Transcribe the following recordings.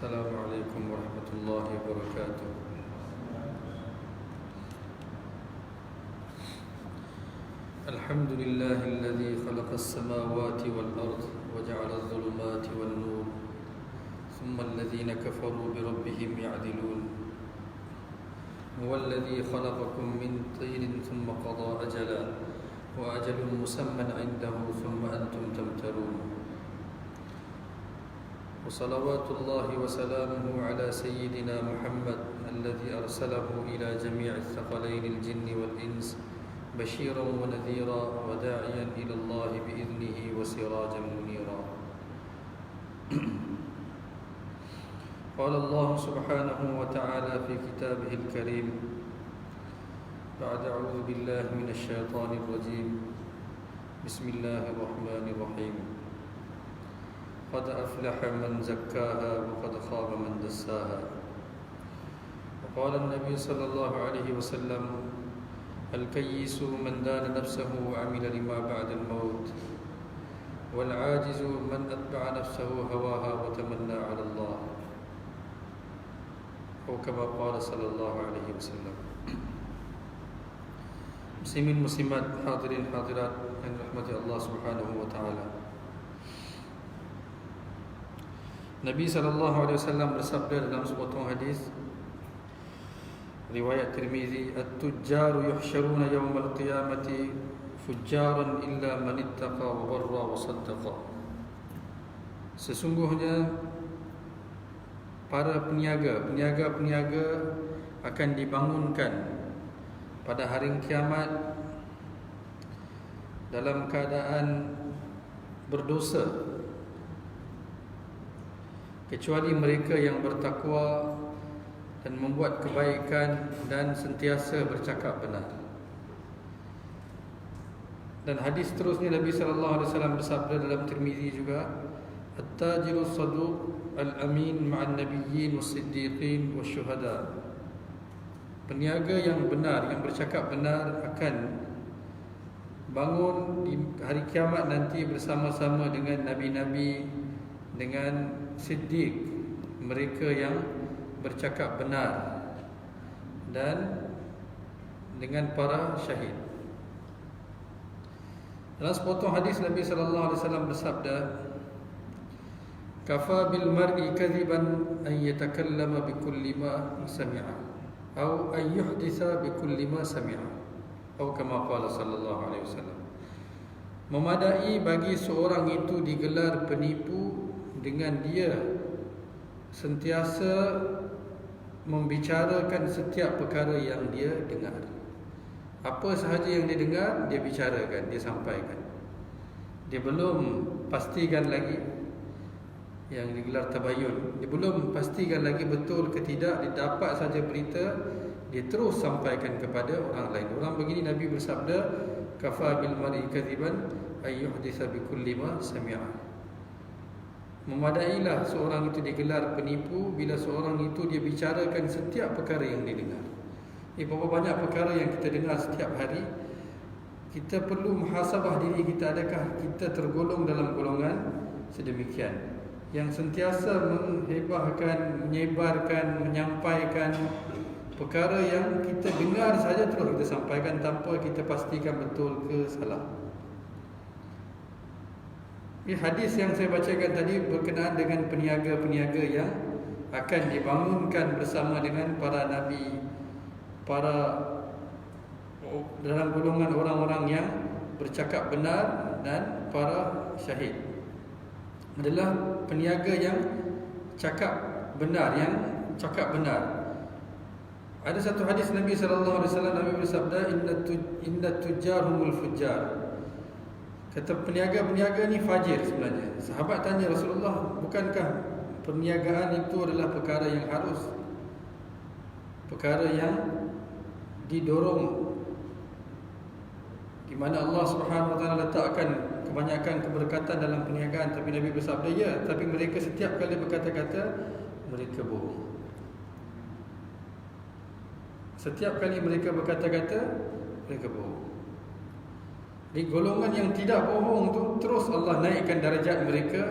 السلام عليكم ورحمة الله وبركاته. الحمد لله الذي خلق السماوات والأرض وجعل الظلمات والنور ثم الذين كفروا بربهم يعدلون. هو الذي خلقكم من طين ثم قضى أجلا وأجل مسمى عنده ثم أنتم تمترون. وصلوات الله وسلامه على سيدنا محمد الذي أرسله إلى جميع الثقلين الجن والإنس بشيرا ونذيرا وداعيا إلى الله بإذنه وسراجا منيرا. قال الله سبحانه وتعالى في كتابه الكريم بعد أعوذ بالله من الشيطان الرجيم بسم الله الرحمن الرحيم قد أفلح من زكاها وقد خاب من دساها. وقال النبي صلى الله عليه وسلم الكيس من دان نفسه وعمل لما بعد الموت والعاجز من أتبع نفسه هواها وتمنى على الله أو كما قال صلى الله عليه وسلم. Muslimin muslimat, hadirin hadirat yang dirahmati Allah Subhanahu wa taala. Nabi sallallahu alaihi wasallam bersabda dalam sepotong hadis riwayat Tirmizi, "At-tujjaru yuhsyaruna yawmal qiyamati fujjaran illa man ittaqa wa barra wa saddaqa." Sesungguhnya para peniaga akan dibangunkan pada hari kiamat dalam keadaan berdosa kecuali mereka yang bertakwa dan membuat kebaikan dan sentiasa bercakap benar. Dan hadis terusnya Nabi sallallahu alaihi wasallam bersabda dalam Tirmizi juga, "At-tajiru as-saduq al-amin ma'an nabiyyin was-siddiqin wasyuhada." Peniaga yang benar, yang bercakap benar akan bangun di hari kiamat nanti bersama-sama dengan nabi-nabi, dengan siddiq, mereka yang bercakap benar, dan dengan para syahid. Dalam sepotong hadis Nabi sallallahu alaihi wasallam bersabda, "Kafa bil mar'i kadhiban an yatakallama bi kulli ma sami'a atau an yuhditha bi kulli ma sami'a." Atau kama qala sallallahu alaihi wasallam. Memadai bagi seorang itu digelar penipu dengan dia sentiasa membicarakan setiap perkara yang dia dengar. Apa sahaja yang dia dengar, dia bicarakan, dia sampaikan. Dia belum pastikan lagi, yang digelar tabayun, dia belum pastikan lagi betul ke tidak, dia dapat saja berita, dia terus sampaikan kepada orang lain. Orang begini Nabi bersabda, "Kafa bil mar'i kadhiban ay yuhditha bi kulli ma sami'a." Memadailah seorang itu digelar penipu bila seorang itu dia bicarakan setiap perkara yang dia dengar. Berapa banyak perkara yang kita dengar setiap hari. Kita perlu muhasabah diri kita, adakah kita tergolong dalam golongan sedemikian yang sentiasa menghebahkan, menyebarkan, menyampaikan perkara yang kita dengar saja terus kita sampaikan tanpa kita pastikan betul ke salah. Ini hadis yang saya bacakan tadi berkenaan dengan peniaga-peniaga yang akan dibangunkan bersama dengan para nabi, para dalam golongan orang-orang yang bercakap benar dan para syahid. Adalah peniaga yang cakap benar, Ada satu hadis Nabi sallallahu alaihi wasallam, Nabi bersabda, "Inna tujjarhumul fujjar." Kata peniaga-peniaga ni fajir sebenarnya. Sahabat tanya Rasulullah, bukankah perniagaan itu adalah perkara yang harus, perkara yang didorong, di mana Allah Subhanahu wa taala letakkan kebanyakan keberkatan dalam perniagaan? Tapi Nabi bersabda, ya, tapi mereka setiap kali berkata-kata mereka bohong. Setiap kali mereka berkata-kata mereka bohong. Di golongan yang tidak bohong tu terus Allah naikkan darjat mereka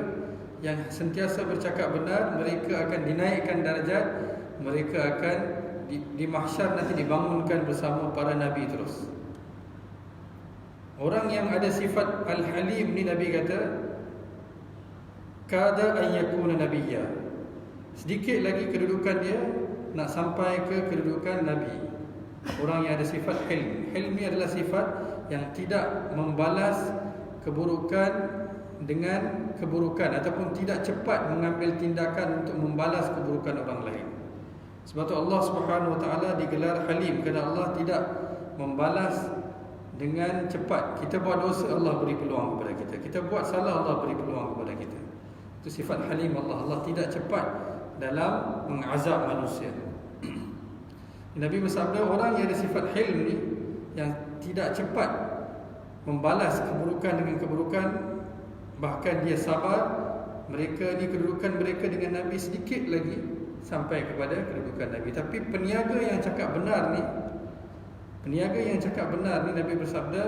yang sentiasa bercakap benar, mereka akan dinaikkan darjat, mereka akan di mahsyar nanti dibangunkan bersama para nabi terus. Orang yang ada sifat Al-Halim ni, Nabi kata kada an yakuna nabiyya, sedikit lagi kedudukan dia nak sampai ke kedudukan nabi. Orang yang ada sifat hilm. Hilm ni adalah sifat yang tidak membalas keburukan dengan keburukan, ataupun tidak cepat mengambil tindakan untuk membalas keburukan orang lain. Sebab tu Allah Subhanahu Wa Taala digelar Halim, kerana Allah tidak membalas dengan cepat. Kita buat dosa, Allah beri peluang kepada kita. Kita buat salah, Allah beri peluang kepada kita. Itu sifat Halim Allah. Allah tidak cepat dalam mengazab manusia. Nabi bersabda, orang yang ada sifat hilm ni, yang tidak cepat membalas keburukan dengan keburukan, bahkan dia sabar, mereka ni kedudukan mereka dengan Nabi sedikit lagi sampai kepada kedudukan Nabi. Tapi peniaga yang cakap benar ni, Nabi bersabda,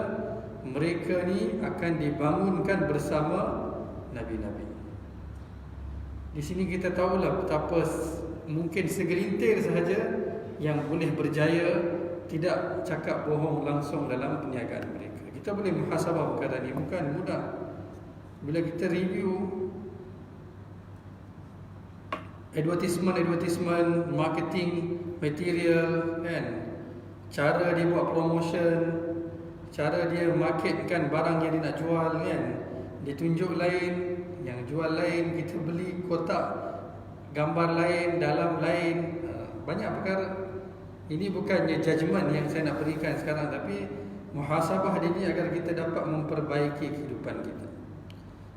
mereka ni akan dibangunkan bersama Nabi-Nabi. Di sini kita tahulah betapa mungkin segelintir sahaja yang boleh berjaya tidak cakap bohong langsung dalam perniagaan mereka. Kita boleh muhasabah perkara ni, bukan mudah. Bila kita review advertisement, marketing material, kan, cara dia buat promotion, cara dia marketkan barang yang dia nak jual, kan, dia tunjuk lain, yang jual lain, kita beli kotak gambar lain, dalam lain, banyak perkara. Ini bukannya judgement yang saya nak berikan sekarang, tapi muhasabah ini agar kita dapat memperbaiki kehidupan kita,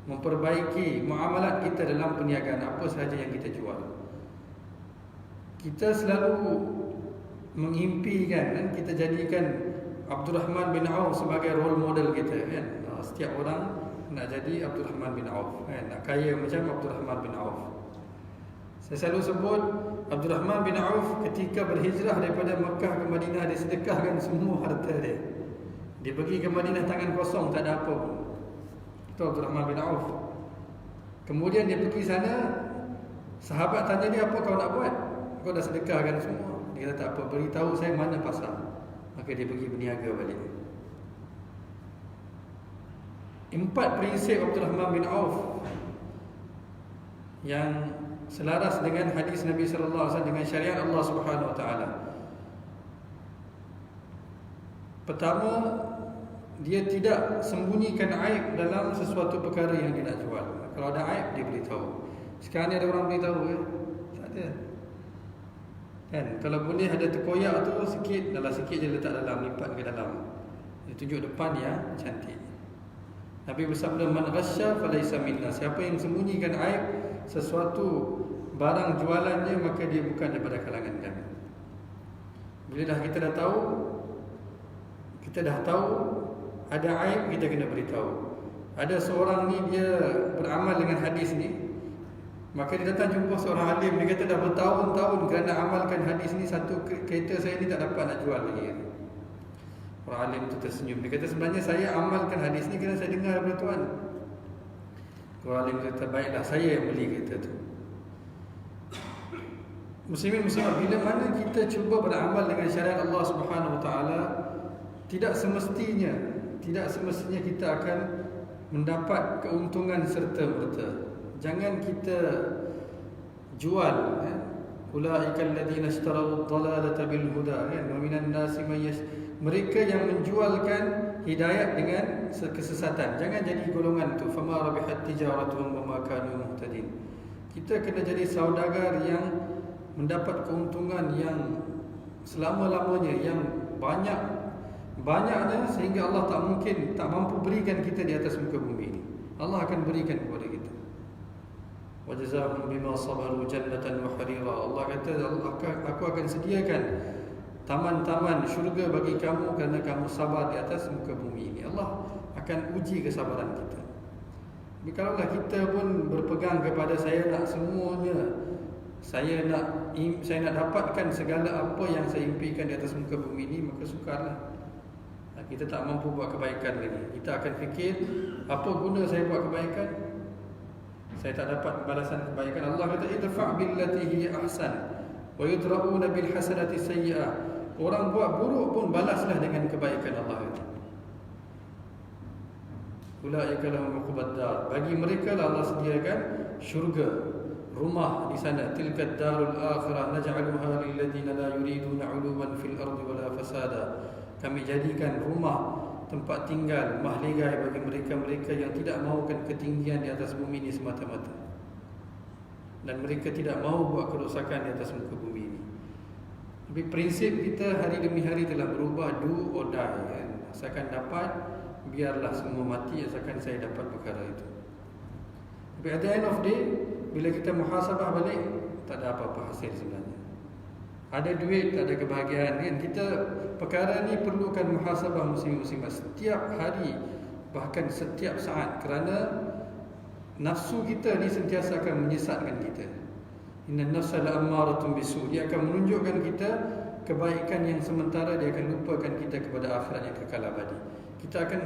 memperbaiki muamalat kita dalam perniagaan apa sahaja yang kita jual. Kita selalu mengimpikan, kan, kita jadikan Abdul Rahman bin Auf sebagai role model kita, kan. Setiap orang nak jadi Abdul Rahman bin Auf, kan, nak kaya macam Abdul Rahman bin Auf. Saya selalu sebut Abdul Rahman bin Auf ketika berhijrah daripada Mekah ke Madinah, dia sedekahkan semua harta dia. Dia pergi ke Madinah tangan kosong, tak ada apa pun. Itu Abdul Rahman bin Auf. Kemudian dia pergi sana, sahabat tanya dia, apa kau nak buat? Kau dah sedekahkan semua. Dia kata, tak apa, beritahu saya mana pasar. Maka dia pergi berniaga balik. 4 prinsip Abdul Rahman bin Auf yang selaras dengan hadis Nabi sallallahu alaihi wasallam, dengan syariat Allah Subhanahu Wa Taala. Pertama, dia tidak sembunyikan aib dalam sesuatu perkara yang dia nak jual. Kalau ada aib, dia beritahu. Sekarang ni ada orang beritahu ke? Tak ada, kan? Kalau boleh ada terkoyak tu sikit, dalam sikit je letak dalam, lipat ke dalam, dia tunjuk depan yang cantik. Nabi bersabda, man ghasya falaysa minna, siapa yang sembunyikan aib sesuatu barang jualannya, maka dia bukan daripada kalangan kami. Bila kita dah tahu ada aib, kita kena beritahu. Ada seorang ni, dia beramal dengan hadis ni, maka dia datang jumpa seorang alim, dia kata dah bertahun-tahun kerana amalkan hadis ni, satu kereta saya ni tak dapat nak jual lagi. Orang alim tu tersenyum, dia kata sebenarnya saya amalkan hadis ni kerana saya dengar daripada Tuhan. Orang alim kata, baiklah, saya yang beli kereta tu. Muslimin-muslimat, bila mana kita cuba beramal dengan syariat Allah Subhanahu Wa Taala, tidak semestinya kita akan mendapat keuntungan serta-merta. Jangan kita jual, ulaikal ladzina ishtaraw ad-dalalata bil huda, kan, wa minan nasi may mereka yang menjualkan hidayat dengan kesesatan. Jangan jadi golongan tu, fama rabihat tijaratuhum wa ma kanu muhtadin. Kita kena jadi saudagar yang mendapat keuntungan yang selama-lamanya, yang banyaknya, sehingga Allah tak mampu berikan kita di atas muka bumi ini. Allah akan berikan kepada kita. Wa jazaahum bima sabaru jannatan wa harira. Allah kata, aku akan sediakan taman-taman syurga bagi kamu kerana kamu sabar di atas muka bumi ini. Allah akan uji kesabaran kita. Jadi kalaulah kita pun berpegang kepada saya nak semuanya, saya nak dapatkan segala apa yang saya impikan di atas muka bumi ini, maka sukarlah. Kita tak mampu buat kebaikan lagi. Kita akan fikir, apa guna saya buat kebaikan? saya tak dapat balasan kebaikan. Allah kata idfa' billati hi ahsan wa yudra'una bil hasanati sayyi'ah. Orang buat buruk pun balaslah dengan kebaikan. Allah kata ulaika lahum uqbad dar, bagi mereka lah Allah sediakan syurga, rumah di sana. Tilka darul akhirah naj'aluha lil ladzina la yuriduna 'uluwan fil ardi wala fasada. Kami jadikan rumah tempat tinggal mahligai bagi mereka-mereka yang tidak mahukan ketinggian di atas bumi ini semata-mata, dan mereka tidak mahu buat kerosakan di atas muka bumi ini. Tapi prinsip kita hari demi hari telah berubah, do or die, kan? Asalkan dapat, biarlah semua mati, asalkan saya dapat perkara itu. Tapi at the end of day, bila kita muhasabah balik, tak ada apa-apa hasil sebenarnya. Ada duit, tak ada kebahagiaan, kan? Kita perkara ni perlukan muhasabah muslim-muslimat setiap hari, bahkan setiap saat, kerana nafsu kita ni sentiasa akan menyesatkan kita. Inna nafsa la'ammaratun bisu. Dia akan menunjukkan kita kebaikan yang sementara, dia akan lupakan kita kepada akhirat yang kekal abadi. Kita akan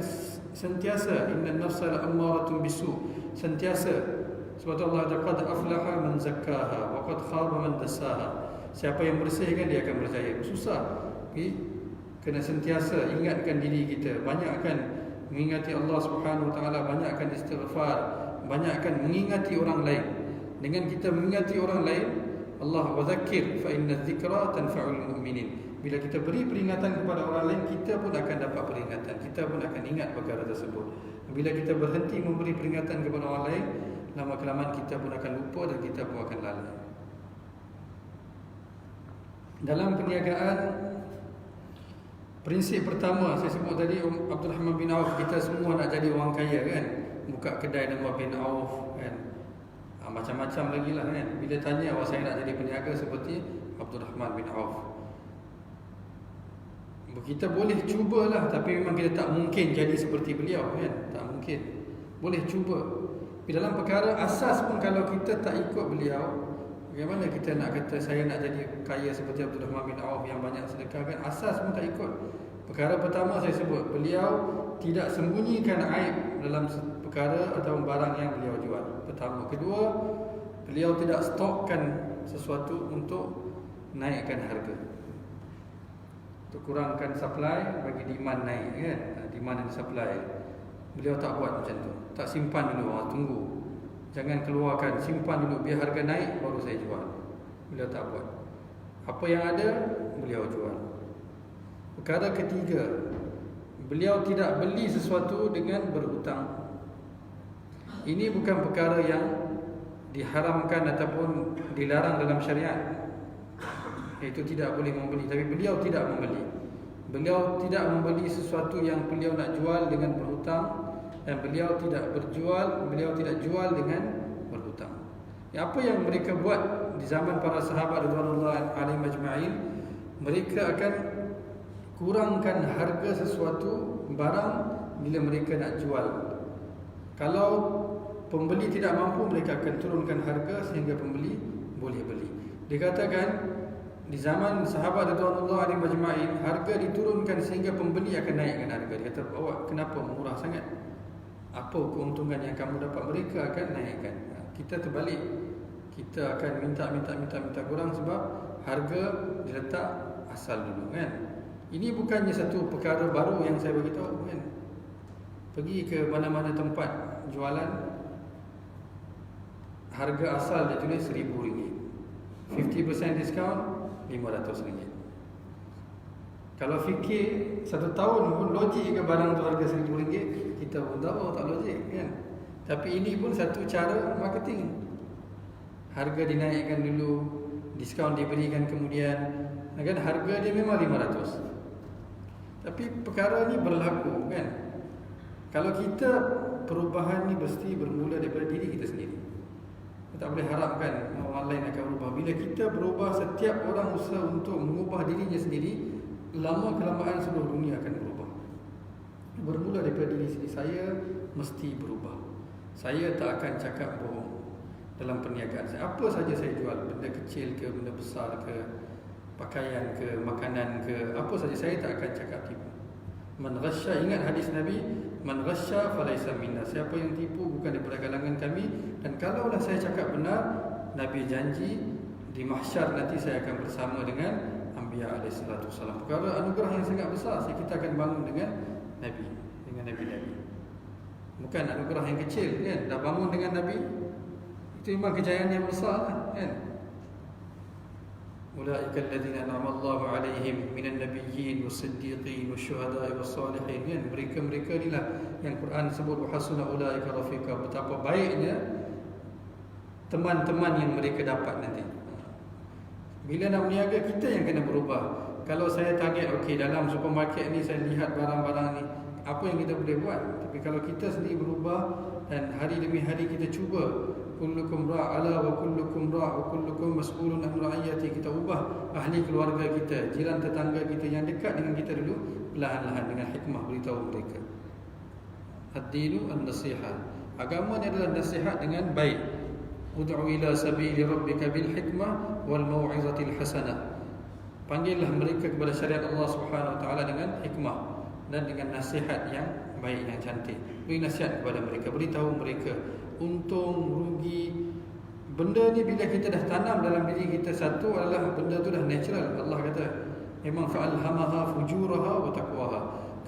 sentiasa inna nafsa la'ammaratun bisu, sentiasa. Sebab tu Allah kata qad aflaha man zakkaha wa qad khaba man dassaha. Siapa yang bersihkan, dia akan berjaya. Susah. Okay? Kena sentiasa ingatkan diri kita, banyakkan mengingati Allah Subhanahu Wa Taala, banyakkan istighfar, banyakkan mengingati orang lain. Dengan kita mengingati orang lain, Allah wadzakir fa inna dzikra tanfa'ul mu'minin. Bila kita beri peringatan kepada orang lain, kita pun akan dapat peringatan, kita pun akan ingat perkara tersebut. Bila kita berhenti memberi peringatan kepada orang lain, lama-kelamaan kita pun akan lupa dan kita pun akan lalai. Dalam perniagaan, prinsip pertama saya sebut tadi, Abdul Rahman bin Auf, kita semua nak jadi orang kaya, kan? Buka kedai nama bin Auf, kan? Macam-macam lagi lah, kan? Bila tanya awak, saya nak jadi peniaga seperti Abdul Rahman bin Auf. Kita boleh cubalah, tapi memang kita tak mungkin jadi seperti beliau, kan? Tak mungkin. Boleh cuba. Tapi dalam perkara asas pun, kalau kita tak ikut beliau, bagaimana kita nak kata saya nak jadi kaya seperti Abdul Rahman bin Auf yang banyak sedekah, kan? Asas pun tak ikut. Perkara pertama saya sebut, beliau tidak sembunyikan aib dalam perkara atau barang yang beliau jual. Pertama. Kedua, beliau tidak stokkan sesuatu untuk naikkan harga, untuk kurangkan supply bagi demand naik, kan? Demand dan supply. Beliau tak buat macam tu. Tak simpan dulu, tunggu, jangan keluarkan, simpan dulu, biar harga naik baru saya jual. Beliau tak buat. Apa yang ada, beliau jual. Perkara ketiga, beliau tidak beli sesuatu dengan berhutang. Ini bukan perkara yang diharamkan ataupun dilarang dalam syariat, iaitu tidak boleh membeli. Tapi beliau tidak membeli. Beliau tidak membeli sesuatu yang beliau nak jual dengan berhutang, dan beliau tidak jual dengan berhutang. Apa yang mereka buat di zaman para sahabat radhiyallahu alaihim ajma'in, mereka akan kurangkan harga sesuatu barang bila mereka nak jual. Kalau pembeli tidak mampu, mereka akan turunkan harga sehingga pembeli boleh beli. Dikatakan di zaman sahabat radhiyallahu alaihim ajma'in, harga diturunkan sehingga pembeli akan naikkan harga. Dia kata, awak kenapa murah sangat? Apa keuntungan yang kamu dapat? Mereka akan naikkan. Kita terbalik, kita akan minta kurang sebab harga diletak asal dulu, kan? Ini bukannya satu perkara baru yang saya bagi tahu, kan? Pergi ke mana-mana tempat jualan, harga asal dia tulis RM1,000, 50% diskaun RM500. Kalau fikir 1 tahun pun logik ke barang tu harga RM1,000? Kita pun tahu tak logik, kan? Tapi ini pun satu cara marketing. Harga dinaikkan dulu, diskaun diberikan kemudian, kan? Harga dia memang RM500. Tapi perkara ni berlaku, kan? Kalau kita, perubahan ni mesti bermula daripada diri kita sendiri. Kita tak boleh harapkan orang lain akan berubah. Bila kita berubah, setiap orang usaha untuk mengubah dirinya sendiri, lama-kelamaan seluruh dunia akan berubah. Bermula daripada diri sendiri. Saya mesti berubah. Saya tak akan cakap bohong dalam perniagaan saya. Apa saja saya jual, benda kecil ke, benda besar ke, pakaian ke, makanan ke, apa saja, saya tak akan cakap tipu. Man ghasya, ingat hadis Nabi, man ghasya falaysa minna. Siapa yang tipu bukan daripada kalangan kami. Dan kalaulah saya cakap benar, Nabi janji di mahsyar nanti saya akan bersama dengan Anbiya alaihi salatu wasallam. Perkara anugerah yang sangat besar, kita akan bangun dengan Nabi, dengan Nabi-Nabi. Bukan anugerah yang kecil kan, dah bangun dengan Nabi, itu memang kejayaan yang besar kan. Ulaika alladziina an'ama Allahu 'alaihim minan nabiyyin was-siddiqin wasyuhada'i was-salihin kan. Mereka-mereka inilah yang Quran sebut wa hasuna ulaika rafiqa. Betapa baiknya teman-teman yang mereka dapat nanti. Bila nak berniaga, kita yang kena berubah. Kalau saya target, okey, dalam supermarket ni saya lihat barang-barang ni, apa yang kita boleh buat? Tapi kalau kita sendiri berubah dan hari demi hari kita cuba, kullukum ra'ala wa kullukum ra' wa kullukum mas'ulun an ra'iyati, kita ubah ahli keluarga kita, jiran tetangga kita yang dekat dengan kita dulu, perlahan-lahan dengan hikmah beritahu mereka. Ad-dinu an-nasihat. Agama ni adalah nasihat dengan baik. Ud'u ila sabili rabbika bil hikmah wal mau'izatil hasanah. Panggillah mereka kepada syariat Allah Subhanahu wa taala dengan hikmah dan dengan nasihat yang baik, yang cantik. Beri nasihat kepada mereka, beritahu mereka untung, rugi. Benda ni bila kita dah tanam dalam diri kita, satu adalah benda tu dah natural. Allah kata memang fa'alhamaha fujuraha wa taqwaha.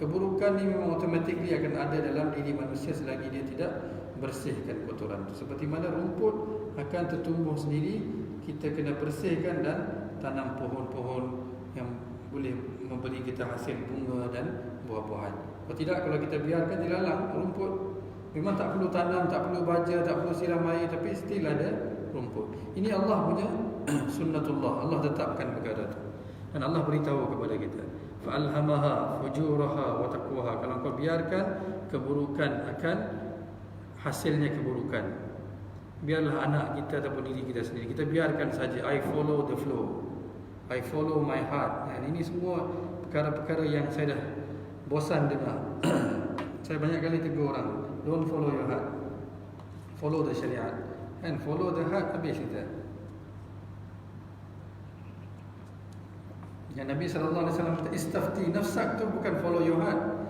Keburukan ni memang automatically akan ada dalam diri manusia selagi dia tidak bersihkan kotoran itu. Seperti mana rumput akan tertumbuh sendiri, kita kena bersihkan dan tanam pohon-pohon yang boleh memberi kita hasil bunga dan buah-buahan. Kalau tidak, kalau kita biarkan dilalang rumput, memang tak perlu tanam, tak perlu baja, tak perlu siram air, tapi still ada rumput. Ini Allah punya sunnatullah. Allah tetapkan perkara itu. Dan Allah beritahu kepada kita, fa'alhamaha fujuraha wa taqwaha. Kalau kau biarkan, keburukan akan hasilnya keburukan. Biarlah anak kita ataupun diri kita sendiri, kita biarkan saja. I follow the flow, I follow my heart. Dan ini semua perkara-perkara yang saya dah bosan dengar. Saya banyak kali tegur orang, don't follow your heart, follow the syariat. And follow the heart, habis kita. Yang Nabi SAW kata, istafti nafsak tu bukan follow your heart.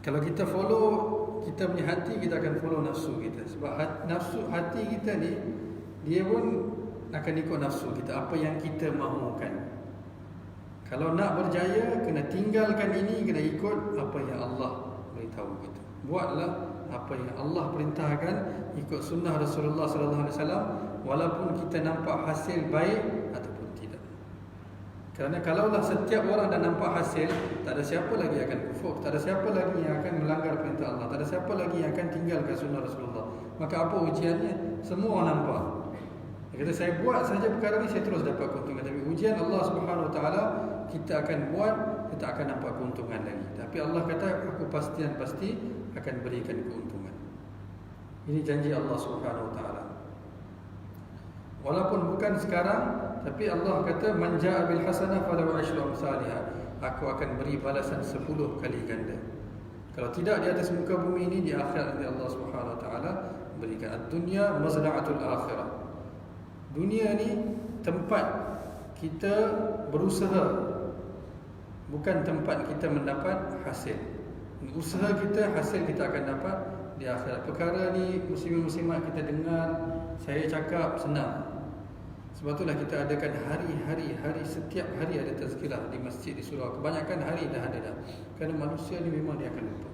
Kalau kita follow kita punya hati, kita akan follow nafsu kita. Sebab nafsu hati kita ni, dia pun akan ikut nafsu kita, apa yang kita mahukan. Kalau nak berjaya, kena tinggalkan ini, kena ikut apa yang Allah beritahu kita. Buatlah apa yang Allah perintahkan, ikut sunnah Rasulullah SAW, walaupun kita nampak hasil baik ataupun tidak. Kerana kalaulah setiap orang dah nampak hasil, tak ada siapa lagi akan kufur, tak ada siapa lagi yang akan melanggar perintah Allah, tak ada siapa lagi yang akan tinggalkan sunnah Rasulullah. Maka apa ujiannya? Semua orang nampak. Dia kata, saya buat saja perkara ni, saya terus dapat keuntungan. Tapi ujian Allah Subhanahu Wa Taala, kita akan buat, kita akan nampak keuntungan lagi. Tapi Allah kata, aku pasti akan berikan keuntungan. Ini janji Allah Subhanahu Wa Taala. Walaupun bukan sekarang, tapi Allah kata, man jaa bil hasanah falahu asyru amsalihah. Aku akan beri balasan 10 kali ganda. Kalau tidak di atas muka bumi ini, di akhirat nanti Allah Subhanahu Wa Taala berikan. Ad-dunya mazra'atul akhirah. Dunia ni tempat kita berusaha, bukan tempat kita mendapat hasil. Usaha kita, hasil kita akan dapat di akhirat. Perkara ni muslimin-muslimat kita dengar saya cakap senang. Sebab itulah kita adakan hari-hari, setiap hari ada tazkirah di masjid, di surau. Kebanyakan hari dah ada dah. Kerana manusia ni memang dia akan lupa.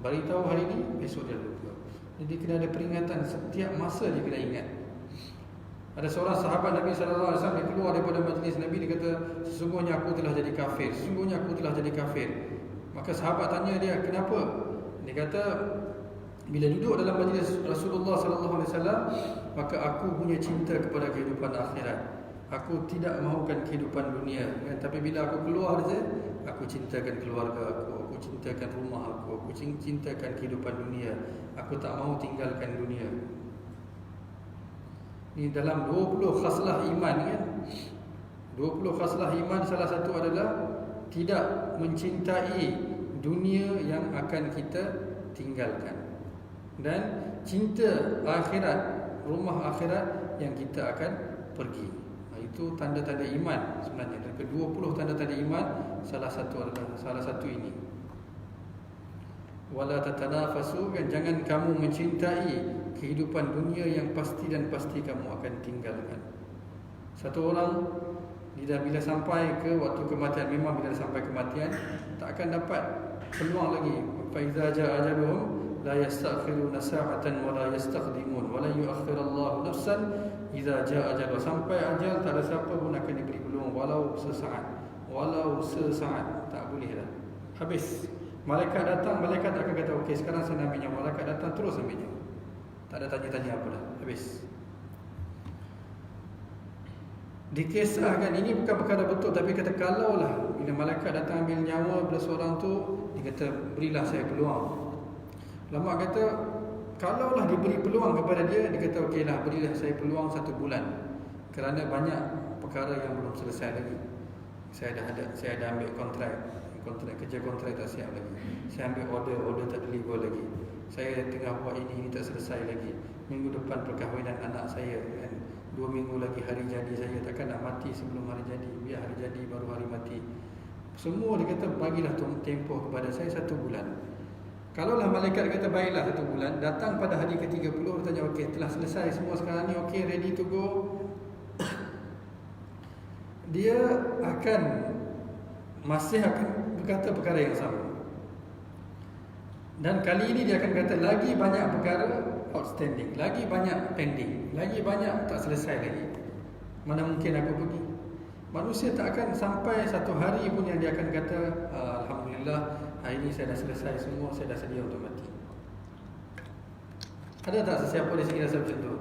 Beritahu hari ni, besok dia lupa. Jadi kena ada peringatan, setiap masa dia kena ingat. Ada seorang sahabat Nabi SAW, dia keluar daripada majlis Nabi, dia kata, sesungguhnya aku telah jadi kafir, sesungguhnya aku telah jadi kafir. Maka sahabat tanya dia, kenapa? Dia kata, bila duduk dalam majlis Rasulullah SAW, maka aku punya cinta kepada kehidupan akhirat. Aku tidak mahukan kehidupan dunia, kan? Tapi bila aku keluar saja, aku cintakan keluarga aku cintakan rumah aku cintakan kehidupan dunia. Aku tak mahu tinggalkan dunia. Ini dalam 20 khaslah iman, kan? 20 khaslah iman, salah satu adalah tidak mencintai dunia yang akan kita tinggalkan, dan cinta akhirat, rumah akhirat yang kita akan pergi. Itu tanda-tanda iman sebenarnya. Dari ke-20 tanda-tanda iman, salah satu ini. Wala tatanafasu, kan? Jangan kamu mencintai kehidupan dunia yang pasti dan pasti kamu akan tinggalkan. Satu orang bila sampai ke waktu kematian, memang bila sampai kematian tak akan dapat peluang lagi. Fa iza jaa ajaluhum la yastakhiruna sa'atan wa la yastaqdimun wa la yu'akhkhirullahu nafsan iza jaa ajaluha. Sampai ajal tak ada siapa pun akan diberi peluang walau sesaat, tak boleh dah. Habis. Malaikat datang, malaikat akan kata okey sekarang saya nak ambil nyawa. Malaikat datang terus ambil nyawa. Tak ada tanya-tanya apa dah. Habis. Dikisahkan, ini bukan perkara betul, tapi kata kalaulah bila malaikat datang ambil nyawa pada seorang tu, dia kata berilah saya peluang. Ulama kata kalaulah diberi peluang kepada dia, dia kata okeylah berilah saya peluang 1 bulan, kerana banyak perkara yang belum selesai lagi. Saya dah ambil kontrak kerja, kontrak tak siap lagi. Saya ambil order tak deliver lagi. Saya tengah buat ini tak selesai lagi. Minggu depan perkahwinan anak saya kan. 2 minggu lagi hari jadi saya, takkan nak mati sebelum hari jadi. Biar hari jadi baru hari mati. Semua dia kata bagilah tempoh kepada saya 1 bulan. Kalaulah malaikat kata baiklah 1 bulan, datang pada hari ke-30, dia tanya okey telah selesai semua sekarang ni, okey ready to go. Dia masih akan berkata perkara yang sama. Dan kali ini dia akan kata lagi banyak perkara outstanding, lagi banyak pending, lagi banyak tak selesai lagi. Mana mungkin aku pergi? Manusia tak akan sampai 1 hari pun yang dia akan kata alhamdulillah hari ini saya dah selesai semua, saya dah sedia untuk mati. Ada tak sesiapa di sini rasa macam tu?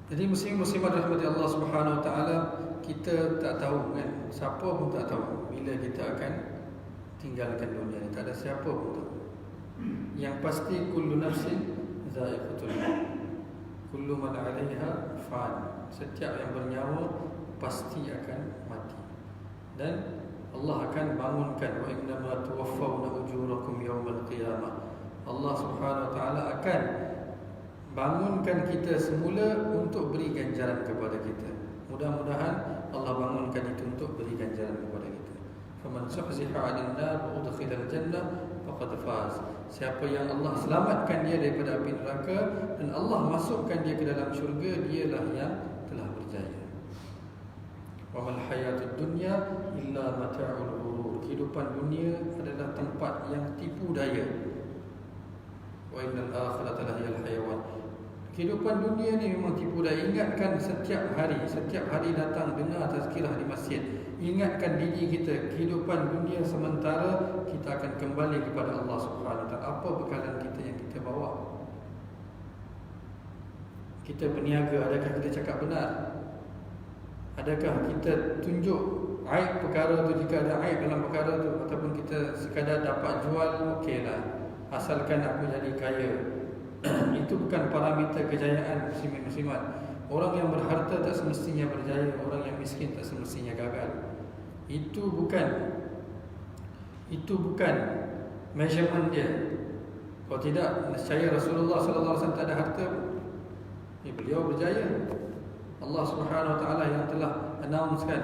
Jadi muslim-muslimat rahmati Allah Subhanahu Wa Taala, kita tak tahu kan, siapa pun tak tahu bila kita akan tinggalkan dunia ni. Tak ada siapa pun tahu. Yang pasti kullu nafsin dha'iqatul maut. Kullu man 'alaiha fan. Setiap yang bernyawa pasti akan mati. Dan Allah akan bangunkan, wa innama tuwaffawna ujurakum yawmal qiyamah. Allah Subhanahu Wa Taala akan bangunkan kita semula untuk beri ganjaran kepada kita. Mudah-mudahan Allah bangunkan itu untuk beri ganjaran kepada kita. Faman zuhziha 'anil nar wa udkhilal jannah faqad faz. Siapa yang Allah selamatkan dia daripada api neraka dan Allah masukkan dia ke dalam syurga, dialah yang telah berjaya. Wa mal hayatud dunya illa mata'ul ghurur. Kehidupan dunia adalah tempat yang tipu daya. Wa innal akhirata lahiyal hayawan. Kehidupan dunia ni memang tipu daya. Ingatkan setiap hari datang dengar tazkirah di masjid. Ingatkan diri kita, kehidupan dunia sementara, kita akan kembali kepada Allah Subhanahu Wa Taala. Apa bekalan kita yang kita bawa? Kita berniaga, adakah kita cakap benar? Adakah kita tunjuk aib perkara tu jika ada aib dalam perkara tu, ataupun kita sekadar dapat jual, okeylah, asalkan aku jadi kaya. Itu bukan parameter kejayaan muslimin-muslimat. Orang yang berharta tak semestinya berjaya, orang yang miskin tak semestinya gagal. Itu bukan measurement dia. Kalau tidak, nescaya Rasulullah sallallahu alaihi wasallam tak ada harta, beliau berjaya. Allah Subhanahu Wa Taala yang telah announcekan,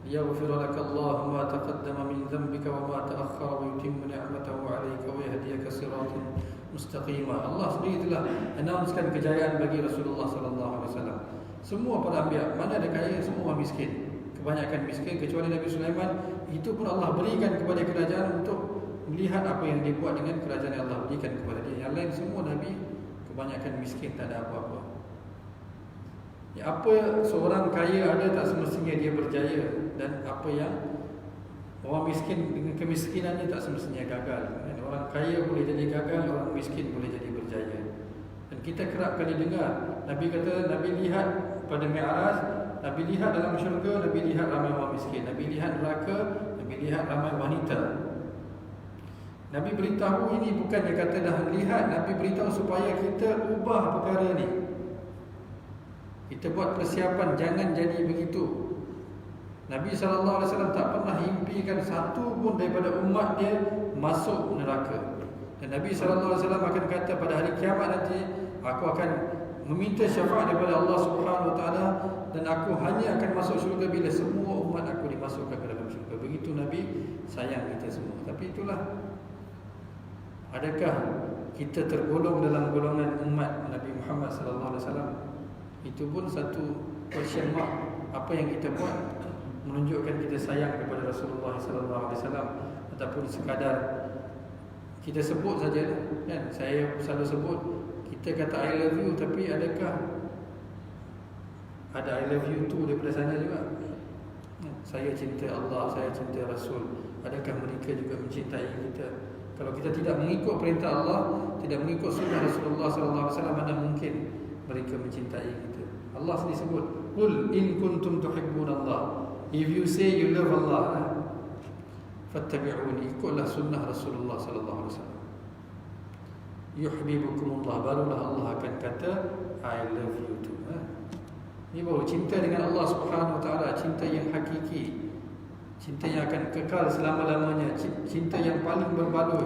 yaghfir lakallahu ma taqaddama min dhanbika wa ma ta'akhkhara wa yutimmu ni'matahu 'alaika wa yahdiyaka siratan mustaqima. Allah sendiri telah announcekan kejayaan bagi Rasulullah sallallahu alaihi wasallam. Semua para anbiya, mana ada kaya, semua miskin. Kebanyakan miskin kecuali Nabi Sulaiman, itu pun Allah berikan kepada kerajaan untuk melihat apa yang dia buat dengan kerajaan yang Allah berikan kepada dia. Yang lain semua Nabi kebanyakan miskin, tak ada apa-apa. Apa seorang kaya ada tak semestinya dia berjaya, dan apa yang orang miskin dengan kemiskinannya tak semestinya gagal. Orang kaya boleh jadi gagal, orang miskin boleh jadi berjaya. Dan kita kerap kali dengar Nabi kata, Nabi lihat pada Mi'raj, Nabi lihat dalam syurga, Nabi lihat ramai orang miskin, Nabi lihat neraka, Nabi lihat ramai wanita. Nabi beritahu ini bukan dia kata dah lihat, Nabi beritahu supaya kita ubah perkara ni. Kita buat persiapan, jangan jadi begitu. Nabi SAW tak pernah impikan satu pun daripada umat dia masuk neraka. Dan Nabi SAW akan kata pada hari kiamat nanti, aku akan meminta syafaat daripada Allah Subhanahu Wa Taala, dan aku hanya akan masuk syurga bila semua umat aku dimasukkan masukkan ke dalam syurga. Begitu Nabi sayang kita semua. Tapi itulah, adakah kita tergolong dalam golongan umat Nabi Muhammad sallallahu alaihi wasallam? Itu pun satu question mark. Apa yang kita buat menunjukkan kita sayang kepada Rasulullah sallallahu alaihi wasallam, ataupun sekadar kita sebut saja kan? Saya selalu sebut, kita kata I love you, tapi adakah ada I love you tu daripada sana juga? Saya cinta Allah, saya cinta Rasul. Adakah mereka juga mencintai kita? Kalau kita tidak mengikut perintah Allah, tidak mengikut sunnah Rasulullah sallallahu alaihi wasallam, mana mungkin mereka mencintai kita? Allah sendiri sebut, "Qul in kuntum tuhibbunallah." If you say you love Allah, fattabi'uni, ikutlah sunnah Rasulullah sallallahu alaihi wasallam. Yuhibbukumullah, barulah Allah akan kata I love you too. Ini baru cinta dengan Allah Subhanahu wa taala, cinta yang hakiki, cinta yang akan kekal selama-lamanya, cinta yang paling berbaloi,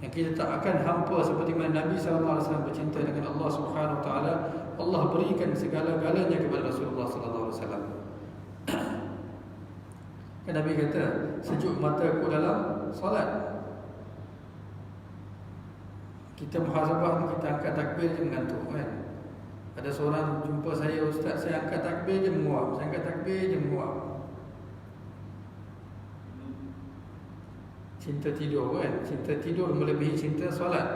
yang kita tak akan hampa seperti mana Nabi sallallahu alaihi wasallam bercinta dengan Allah Subhanahu wa taala. Allah berikan segala-galanya kepada Rasulullah sallallahu alaihi wasallam. Kan Nabi kata, sejuk mataku dalam solat. Kita muhasabah, kita angkat takbir je mengantuk kan. Ada seorang jumpa saya, ustaz, saya angkat takbir je menguap, saya angkat takbir je menguap. Cinta tidur kan, cinta tidur melebihi cinta solat.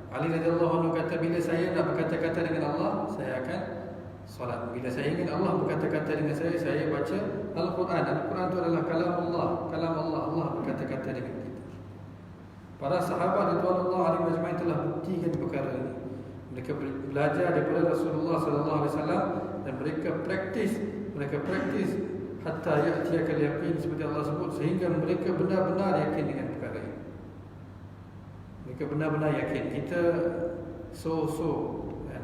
Ali radhiyallahu anhu kata, bila saya nak berkata-kata dengan Allah, saya akan solat. Bila saya ingin Allah berkata-kata dengan saya baca Al-Quran. Al-Quran itu adalah kalam Allah. Kalam Allah, Allah berkata-kata dengan kita. Para sahabat radhiyallahu anhum ajma'in telah buktikan perkara ini. Mereka belajar daripada Rasulullah sallallahu alaihi wasallam dan mereka praktis hatta ya'tiyakal yaqin, seperti Allah sebut, sehingga mereka benar-benar yakin dengan perkara ini. Mereka benar-benar yakin. Kita kan?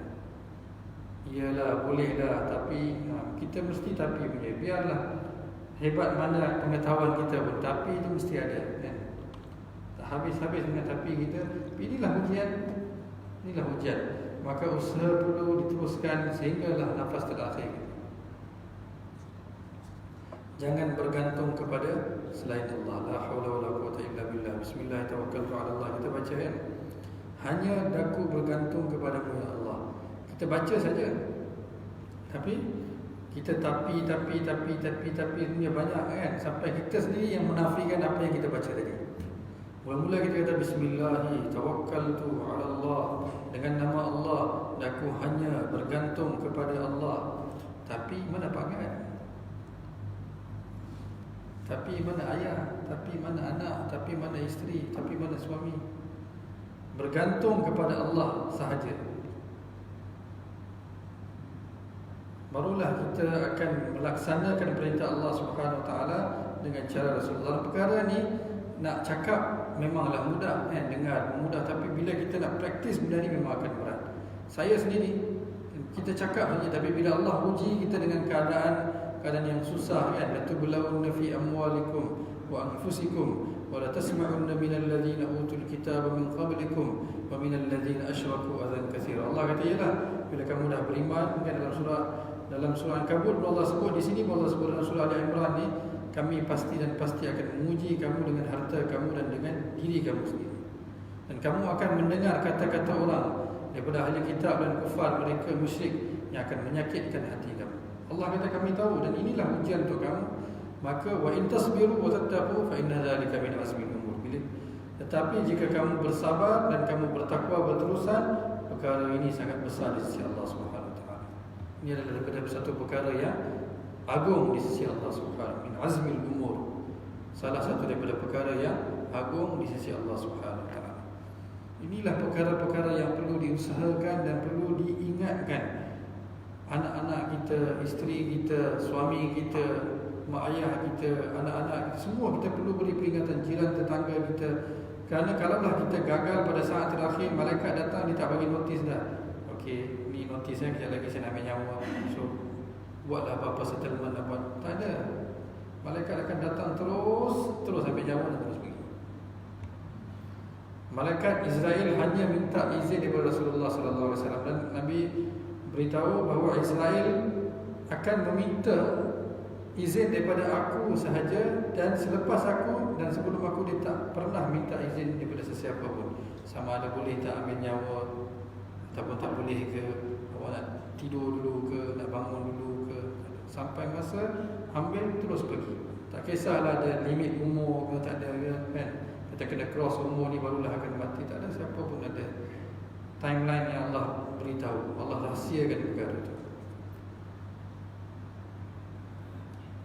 Iyalah, bolehlah, tapi kita mesti tapi punya. Biarlah hebat mana pengetahuan kita pun, tapi itu mesti ada kan? Tak habis-habis dengan tapi kita. Inilah ujian. Inilah ujian. Maka usaha perlu diteruskan sehinggalah nafas terakhir. Jangan bergantung kepada selain Allah. La haula wala quwwata illa billah. Bismillah tawakkaltu ala Allah. Kita baca kan? Hanya daku bergantung kepada-Mu ya Allah. Kita baca saja. Tapi kita tapi punya banyak kan, sampai kita sendiri yang menafikan apa yang kita baca tadi. Mula-mula kita kata bismillahi tawakkaltu ala Allah, dengan nama Allah daku hanya bergantung kepada Allah. Tapi mana pangan? Tapi mana ayah? Tapi mana anak? Tapi mana isteri? Tapi mana suami? Bergantung kepada Allah sahaja. Barulah kita akan melaksanakan perintah Allah Subhanahu Wa Taala dengan cara Rasulullah. Perkara ni nak cakap memanglah mudah kan, dengar mudah, tapi bila kita nak praktis benda ni memang akan berat. Saya sendiri kita cakap saja, tapi bila Allah uji kita dengan keadaan yang susah kan, latublaunna fi amwalikum wa anfusikum wa la tasma'unna minal ladzina utul kitaba min qablikum wa minal ladzina asyraku adzan katsira. Allah kata yalah, bila kamu dah beriman kan, dalam surah Al-Kabut Allah sebut di sini, Allah sebut dalam surah Al-Imran ni, kami pasti akan menguji kamu dengan harta kamu dan dengan diri kamu sendiri. Dan kamu akan mendengar kata-kata orang daripada ahli kitab dan kufar, mereka musyrik, yang akan menyakitkan hati kamu. Allah kata kami tahu, dan inilah ujian untuk kamu. Maka wa in tasbiru wa tattaqu fa inna dzalika min azmil umur. Tetapi jika kamu bersabar dan kamu bertakwa berterusan, perkara ini sangat besar di sisi Allah Subhanahu Wa Taala. Ini adalah daripada satu perkara yang agung di sisi Allah Subhanahu, min azmil umur. Salah satu daripada perkara yang agung di sisi Allah Subhanahu Wa Taala. Inilah perkara-perkara yang perlu diusahakan dan perlu diingatkan. Anak-anak kita, isteri kita, suami kita, mak ayah kita, anak-anak kita, semua kita perlu beri peringatan, jiran tetangga kita. Kerana kalaulah kita gagal pada saat terakhir, malaikat datang, dia tak bagi notis dah. Okey, ni notisnya, kejap lagi saya nak ambil nyawa, so buatlah apa-apa settlement nak buat. Tak ada. Malaikat akan datang terus ambil nyawa dan terus pergi. Malaikat Israel hanya minta izin daripada Rasulullah sallallahu alaihi wasallam, dan Nabi beritahu bahawa Israel akan meminta izin daripada aku sahaja, dan selepas aku dan sebelum aku dia tak pernah minta izin daripada sesiapa pun. Sama ada boleh tak ambil nyawa ataupun tak boleh ke, awak nak tidur dulu ke, nak bangun dulu ke, sampai masa ambil terus pergi. Tak kisahlah ada limit umur ke, tak ada kan. Kita kena cross umur ni barulah akan mati. Tak ada, siapa pun ada timeline yang Allah beritahu. Allah rahsiakan perkara itu.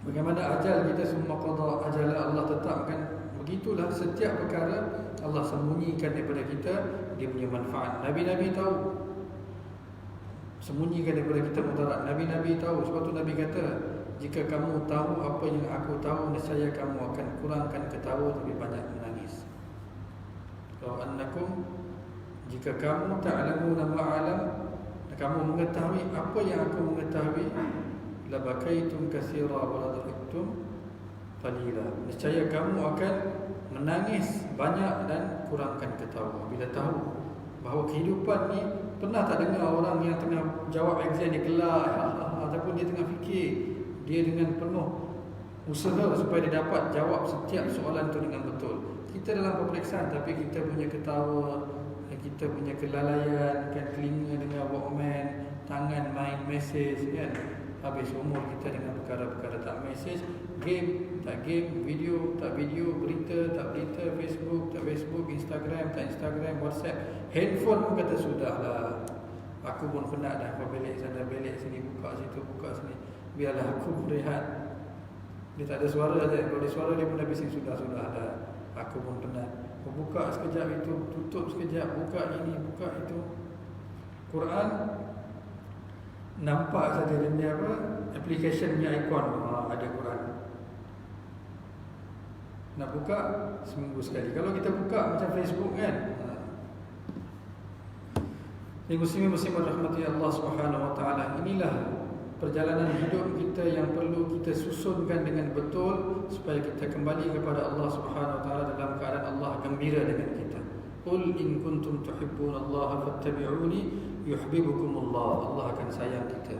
Bagaimana ajal kita, semua qada ajal Allah tetapkan. Begitulah setiap perkara Allah sembunyikan daripada kita, dia punya manfaat. Nabi-nabi tahu, sembunyikan daripada kita mudarat. Nabi-nabi tahu. Sebab tu Nabi kata, jika kamu tahu apa yang aku tahu, nescaya kamu akan kurangkan ketawa tapi banyak menangis. Kalau annakum, jika kamu ta'lamuna ma'alam, kamu mengetahui apa yang aku mengetahui, labakaitum katsira wa la dhahiktum qalila. Nescaya kamu akan menangis banyak dan kurangkan ketawa. Bila tahu bahawa kehidupan ni, pernah tak dengar orang yang tengah jawab exam dia gelak ataupun dia tengah fikir, dia dengan penuh usaha supaya dia dapat jawab setiap soalan tu dengan betul. Kita dalam peperiksaan tapi kita punya ketawa, kita punya kelalaian kan, telinga dengan Walkman, tangan main mesej kan. Habis umur kita dengan perkara-perkara tak mesej, game, tak game, video, tak video, berita, tak berita, Facebook, tak Facebook, Instagram, tak Instagram, WhatsApp, handphone pun kata sudahlah. Aku pun penat dah, kau belik sana, belik sini, buka situ, buka sini. Biarlah aku berehat. Dia tak ada suara je. Kalau ada suara dia pun dah bising, sudah dah. Aku pun penat. Kau buka sekejap itu, tutup sekejap, buka ini, buka itu. Quran nampak saja dia apa, application punya ikon, ada Quran. Nak buka seminggu sekali. Kalau kita buka macam Facebook kan. Muslim rahmati Allah Subhanahu wa taala, inilah perjalanan hidup kita yang perlu kita susunkan dengan betul supaya kita kembali kepada Allah Subhanahu wa taala dalam keadaan Allah gembira dengan kita. Qul in kuntum tuhibbunallaha fattabi'uni yuhibbukumullah. Allah akan sayang kita.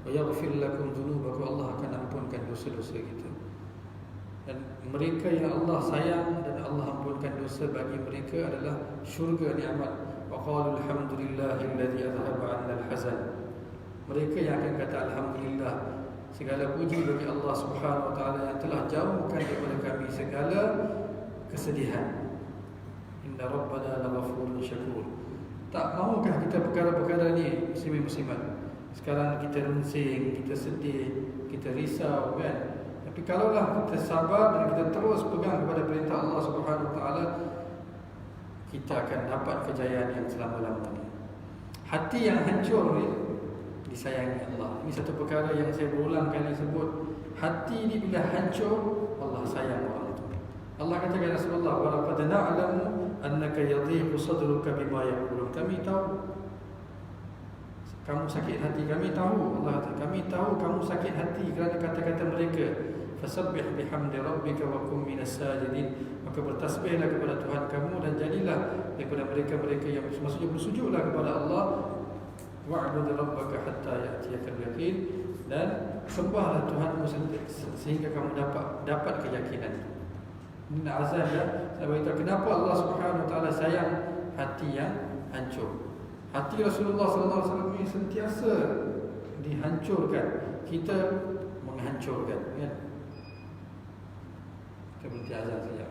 Wa yaghfir lakum dhunubakum. Allah akan ampunkan dosa-dosa kita. Dan mereka yang Allah sayang dan Allah ampunkan dosa bagi mereka adalah syurga nikmat. Wa qalu alhamdulillahilladzi adhhaba 'anna al-hazan. Mereka yang akan kata alhamdulillah, segala puji bagi Allah Subhanahu wa taala yang telah jauhkan daripada kami segala kesedihan. Inna rabbana laghafurun syakur. Tak maukah kita perkara-perkara ni, muslimin-muslimat? Sekarang kita rungsing, kita sedih, kita risau kan. Tapi kalaulah kita sabar dan kita terus pegang kepada perintah Allah Subhanahu wa taala, kita akan dapat kejayaan yang selama-lamanya. Hati yang hancur ni disayangi Allah. Ini satu perkara yang saya berulang kali sebut. Hati ni bila hancur, Allah sayang orang itu. Allah kata kepada Rasulullah, wa laqad na'lamu annaka yadhiqu sadruka bima yaqulun. Kami tahu kamu sakit hati, kami tahu. Allah kata, kami tahu kamu sakit hati kerana kata-kata mereka. Fasabbih bihamdi rabbika wa kum minas sajidin. Maka bertasbihlah kepada Tuhan kamu dan jadilah daripada mereka-mereka yang maksudnya bersujudlah kepada Allah. Wa'bud rabbaka hatta ya'tiyakal yaqin, dan sembahlah Tuhanmu sehingga kamu dapat keyakinan. Ini azan ya. Saya beritahu kenapa Allah Subhanahu wa taala sayang hati yang hancur. Hati Rasulullah sallallahu alaihi wasallam ini sentiasa dihancurkan, kita menghancurkan kan. Kita berhenti azan saja.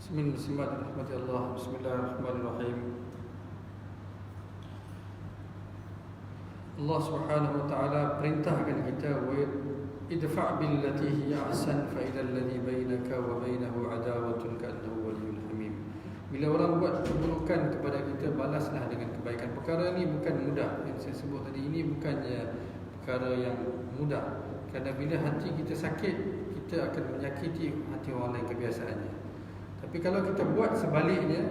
Bismillahirrahmanirrahim. Allah Subhanahu wa taala perintahkan kita wa idfa' billati hiya ahsan fa idza alladhi bainaka wa bainahu adawatun ka'annahu waliyyun hamim. Bila orang buat keburukan kepada kita, balaslah dengan kebaikan. Perkara ini bukan mudah. Yang saya sebut tadi ini bukannya perkara yang mudah. Kerana bila hati kita sakit, kita akan menyakiti hati orang lain kebiasaannya. Tapi kalau kita buat sebaliknya,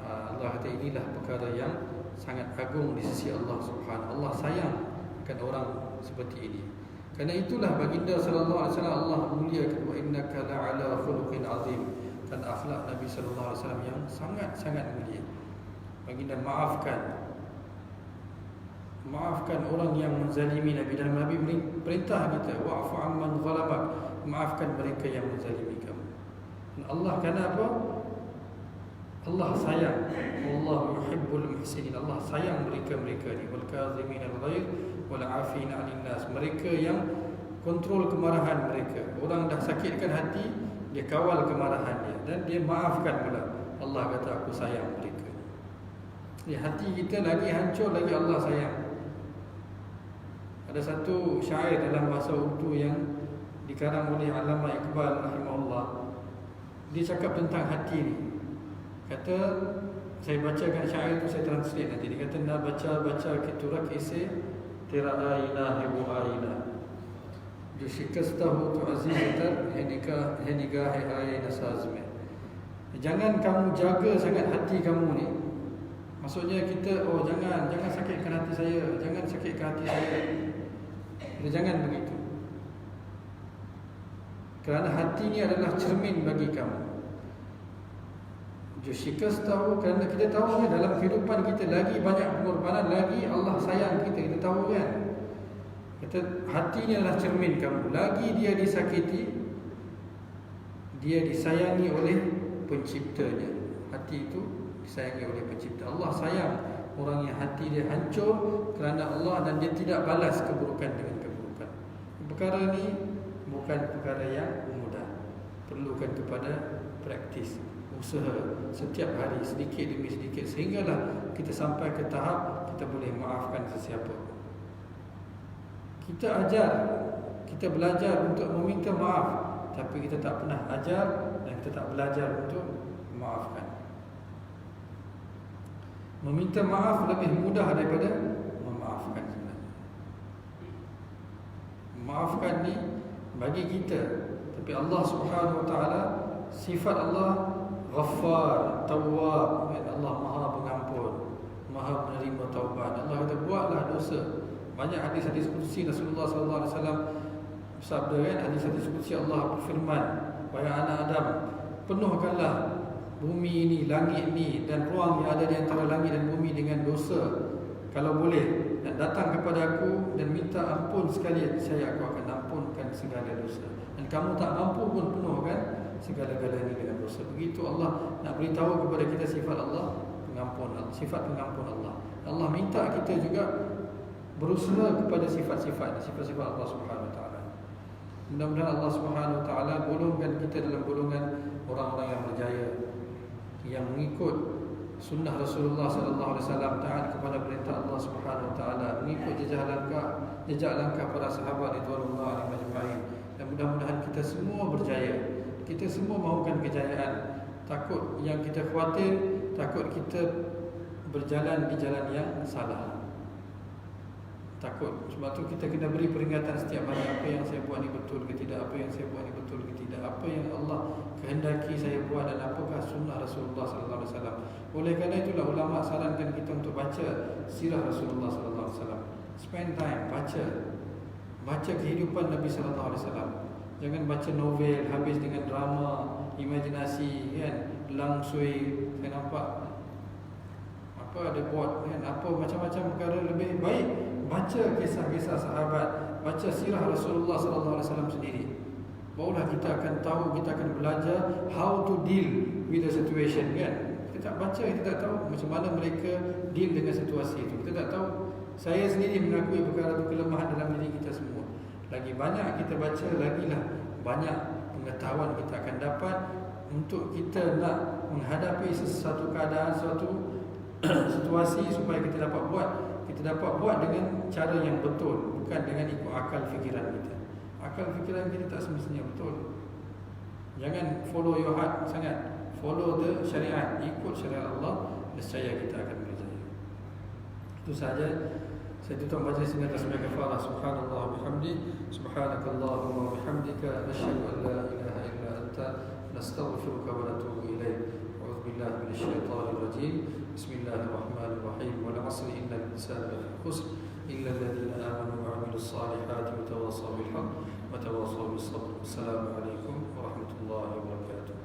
Allah kata inilah perkara yang sangat agung di sisi Allah Subhanahu. Allah sayang akan orang seperti ini. Kerana itulah baginda sallallahu alaihi wasallam Allah muliakan, wa innaka la'ala khuluqin azim. Dan akhlak Nabi sallallahu alaihi wasallam yang sangat-sangat mulia. Baginda maafkan orang yang menzalimi Nabi, dan Nabi perintah kita wa'fu amman zalamak, maafkan mereka yang menzalimi kamu. Dan Allah kenapa? Allah sayang. Allah yuhibbul muhsinin. Allah sayang mereka-mereka ni, wal kazimin al-ghaidh wal 'afina 'anil nas. Mereka yang kontrol kemarahan mereka. Orang dah sakitkan hati, dia kawal kemarahan dia dan dia maafkan pula. Allah kata aku sayang mereka. Di hati kita lagi hancur, lagi Allah sayang. Ada satu syair dalam bahasa Urdu yang dikarang oleh Allama Iqbal rahimahullah. Dia cakap tentang hati ni. Kata, saya bacakan syair tu, saya translate nanti. Dia kata, na baca ke turak ise tera aina hebu aina, जो शिकस्ता हो तो अजीज तर है निगाह आए nasaz में. Jangan kamu jaga sangat hati kamu ni. Maksudnya kita, jangan sakitkan hati saya, jangan sakitkan hati saya. Jangan begitu. Kerana hati ni adalah cermin bagi kamu. Jo shikasta ho, kerana kita tahu kan dalam kehidupan kita lagi banyak pengorbanan, lagi Allah sayang kita tahu kan. Kata hati ni adalah cermin kamu. Lagi dia disakiti, dia disayangi oleh penciptanya. Hati itu disayangi oleh pencipta. Allah sayang orang yang hati dia hancur kerana Allah, dan dia tidak balas keburukan dengan keburukan. Perkara ni bukan perkara yang mudah. Perlukan kepada praktis, usaha setiap hari, sedikit demi sedikit, sehinggalah kita sampai ke tahap kita boleh maafkan sesiapa. Kita ajar, kita belajar untuk meminta maaf, tapi kita tak pernah ajar dan kita tak belajar untuk memaafkan. Meminta maaf lebih mudah daripada memaafkan sebenarnya. Memaafkan ni bagi kita, tapi Allah Subhanahu wa taala, sifat Allah Ghaffar, Tawwab, Allah Maha Pengampun, Maha menerima taubat. Allah kata buatlah dosa. Banyak hadis-hadis qudsi Rasulullah sallallahu alaihi wasallam bersabda kan, hadis-hadis qudsi Allah berfirman, wahai anak Adam, penuhkanlah bumi ini, langit ini dan ruang yang ada di antara langit dan bumi dengan dosa kalau boleh, dan datang kepada aku dan minta ampun sekali, saya aku akan ampunkan segala dosa. Dan kamu tak mampu pun penuhkan segala-galanya dengan dosa. Begitu Allah nak beritahu kepada kita sifat Allah pengampun, sifat pengampun Allah. Allah minta kita juga berusaha kepada sifat-sifat Allah Subhanahu wa taala. Mudah-mudahan Allah Subhanahu wa taala golongkan kita dalam golongan orang-orang yang berjaya, yang mengikut sunnah Rasulullah sallallahu alaihi wasallam, taat kepada perintah Allah Subhanahu wa taala, mengikut jejak langkah para sahabat radhiyallahu anhum ajma'in. Dan mudah-mudahan kita semua berjaya. Kita semua mahukan kejayaan. Takut yang kita khawatir, takut kita berjalan di jalan yang salah. Takut. Sebab tu kita kena beri peringatan setiap hari, apa yang saya buat ni betul ke tidak, apa yang saya buat ni betul ke tidak, apa yang Allah kehendaki saya buat, dan apakah sunnah Rasulullah sallallahu alaihi wasallam. Oleh kerana itulah ulama sarankan kita untuk baca sirah Rasulullah sallallahu alaihi wasallam. Spend time baca kehidupan Nabi sallallahu alaihi wasallam. Jangan baca novel habis dengan drama, imajinasi kan, langsui. Saya nampak apa ada buat kan, apa macam-macam perkara. Lebih baik baca kisah-kisah sahabat, baca sirah Rasulullah sallallahu alaihi wasallam sendiri. Barulah kita akan tahu, kita akan belajar how to deal with the situation kan. Kita tak baca, kita tak tahu macam mana mereka deal dengan situasi itu. Kita tak tahu. Saya sendiri mengakui perkara itu kelemahan dalam diri kita semua. Lagi banyak kita baca, lagilah banyak pengetahuan kita akan dapat. untuk kita nak menghadapi sesuatu keadaan, suatu situasi supaya kita dapat buat dengan cara yang betul, bukan dengan ikut akal fikiran kita. Akal fikiran kita tak semestinya betul. Jangan follow your heart sangat. Follow the syariat, ikut syariat Allah, nescaya kita akan berjaya. Itu sahaja. Saya tutup majlis dengan tasbih kafarah. Subhanallah bihamdi, subhanakallahumma bihamdika, nasyhadu an la ilaha illa anta, nastaghfiruka wa natubu ilaik. A'udzu billahi minasyaitonir rajim. Bismillahirrahmanirrahim. Wal 'asri innal insana lafi khusr illa alladhina amanu wa 'amilus salihati wa tawassaw bil haqq wa tawassaw bis sabr. Assalamu alaikum warahmatullahi wabarakatuh.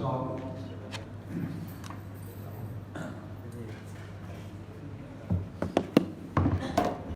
So